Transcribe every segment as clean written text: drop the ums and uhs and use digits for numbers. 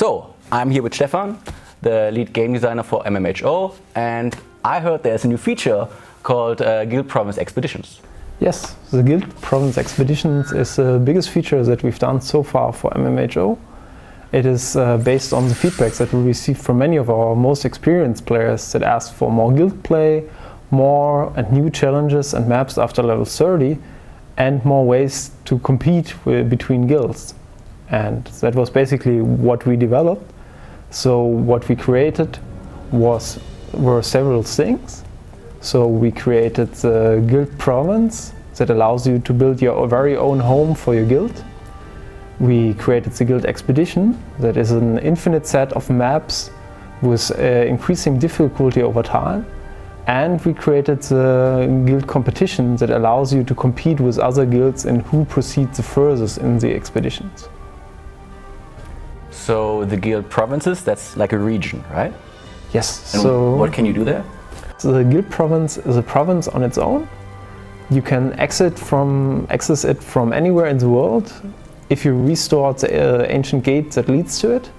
So, I'm here with Stefan, the lead game designer for MMHO, and I heard there's a new feature called Guild Province Expeditions. Yes, the Guild Province Expeditions is the biggest feature that we've done so far for MMHO. It is based on the feedbacks that we received from many of our most experienced players that asked for more guild play, more and new challenges and maps after level 30, and more ways to compete between guilds. And that was basically what we developed. So what we created were several things. So we created the Guild Province that allows you to build your very own home for your guild. We created the Guild Expedition, that is an infinite set of maps with increasing difficulty over time. And we created the Guild Competition that allows you to compete with other guilds in who proceeds the furthest in the expeditions. So the Guild Provinces, that's like a region, right? Yes. And so what can you do there? So the Guild Province is a province on its own. You can access it from anywhere in the world if you restore the ancient gate that leads to it.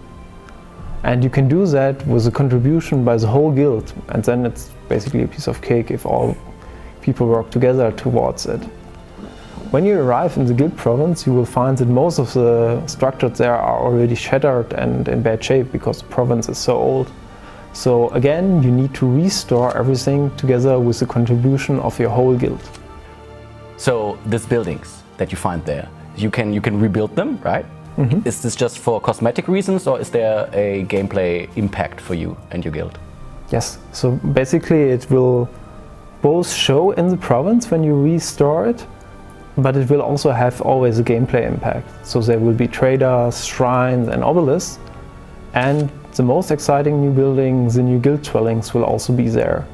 And you can do that with a contribution by the whole guild. And then it's basically a piece of cake if all people work together towards it. When you arrive in the Guild Province, you will find that most of the structures there are already shattered and in bad shape because the province is so old. So again, you need to restore everything together with the contribution of your whole guild. So these buildings that you find there, you can rebuild them, right? Mm-hmm. Is this just for cosmetic reasons, or is there a gameplay impact for you and your guild? Yes, so basically it will both show in the province when you restore it, but it will also have always a gameplay impact. So there will be traders, shrines and obelisks, and the most exciting new building, the new guild dwellings, will also be there.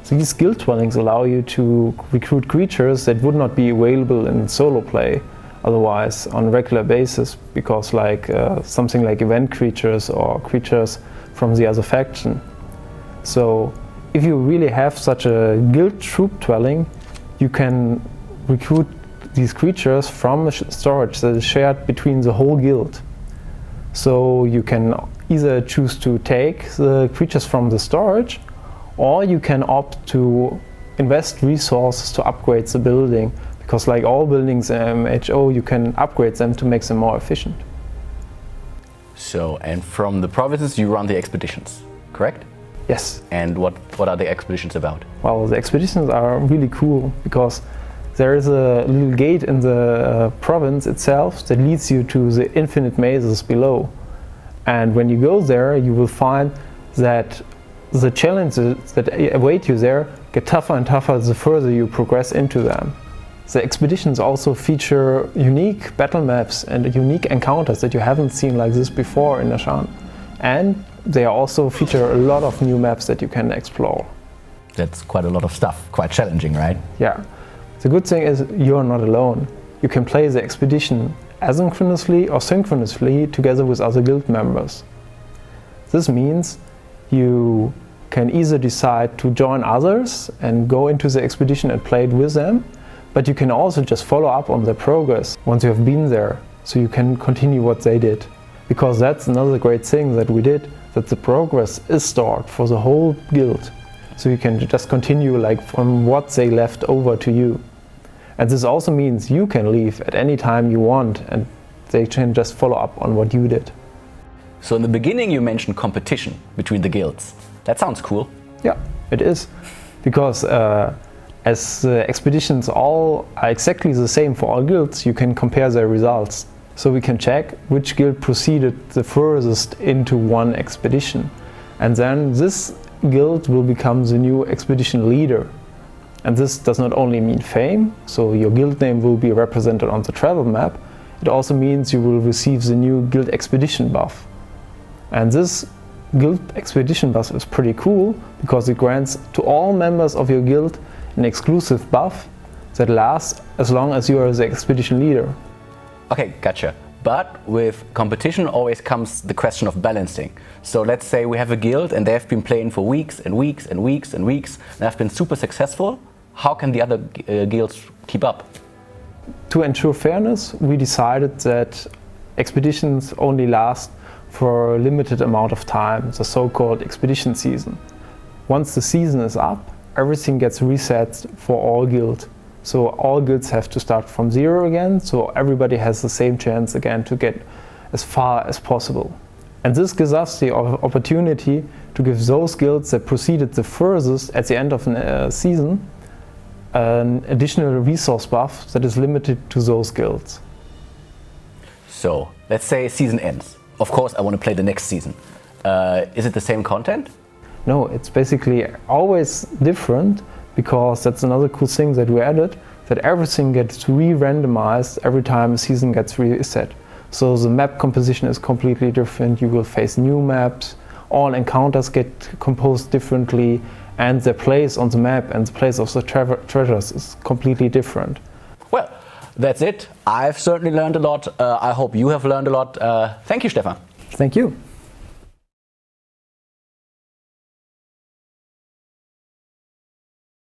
These guild dwellings allow you to recruit creatures that would not be available in solo play otherwise on a regular basis, because something like event creatures or creatures from the other faction. So if you really have such a guild troop dwelling, you can recruit these creatures from storage that is shared between the whole guild. So you can either choose to take the creatures from the storage, or you can opt to invest resources to upgrade the building, because like all buildings in MMHO, you can upgrade them to make them more efficient. So, and from the provinces you run the expeditions, correct? Yes. And what are the expeditions about? Well, the expeditions are really cool because there is a little gate in the province itself that leads you to the infinite mazes below. And when you go there, you will find that the challenges that await you there get tougher and tougher the further you progress into them. The expeditions also feature unique battle maps and unique encounters that you haven't seen like this before in Ashan. And they also feature a lot of new maps that you can explore. That's quite a lot of stuff, quite challenging, right? Yeah. The good thing is you're not alone. You can play the expedition asynchronously or synchronously together with other guild members. This means you can either decide to join others and go into the expedition and play it with them, but you can also just follow up on their progress once you have been there, so you can continue what they did. Because that's another great thing that we did, that the progress is stored for the whole guild. So you can just continue like from what they left over to you. And this also means you can leave at any time you want and they can just follow up on what you did. So in the beginning you mentioned competition between the guilds. That sounds cool. Yeah, it is. Because as the expeditions all are exactly the same for all guilds, you can compare their results. So we can check which guild proceeded the furthest into one expedition. And then this guild will become the new expedition leader. And this does not only mean fame, so your guild name will be represented on the travel map, it also means you will receive the new guild expedition buff. And this guild expedition buff is pretty cool because it grants to all members of your guild an exclusive buff that lasts as long as you are the expedition leader. Okay, gotcha. But with competition always comes the question of balancing. So let's say we have a guild and they have been playing for weeks and weeks and weeks and weeks and have been super successful. How can the other guilds keep up? To ensure fairness, we decided that expeditions only last for a limited amount of time, the so-called expedition season. Once the season is up, everything gets reset for all guilds. So all guilds have to start from zero again, so everybody has the same chance again to get as far as possible. And this gives us the opportunity to give those guilds that proceeded the furthest at the end of a season an additional resource buff that is limited to those guilds. So let's say season ends. Of course I want to play the next season. Is it the same content? No, it's basically always different, because that's another cool thing that we added, that everything gets re-randomized every time a season gets reset. So the map composition is completely different, you will face new maps, all encounters get composed differently, and the place on the map and the place of the treasures is completely different. Well, that's it. I've certainly learned a lot. I hope you have learned a lot. Thank you, Stefan. Thank you.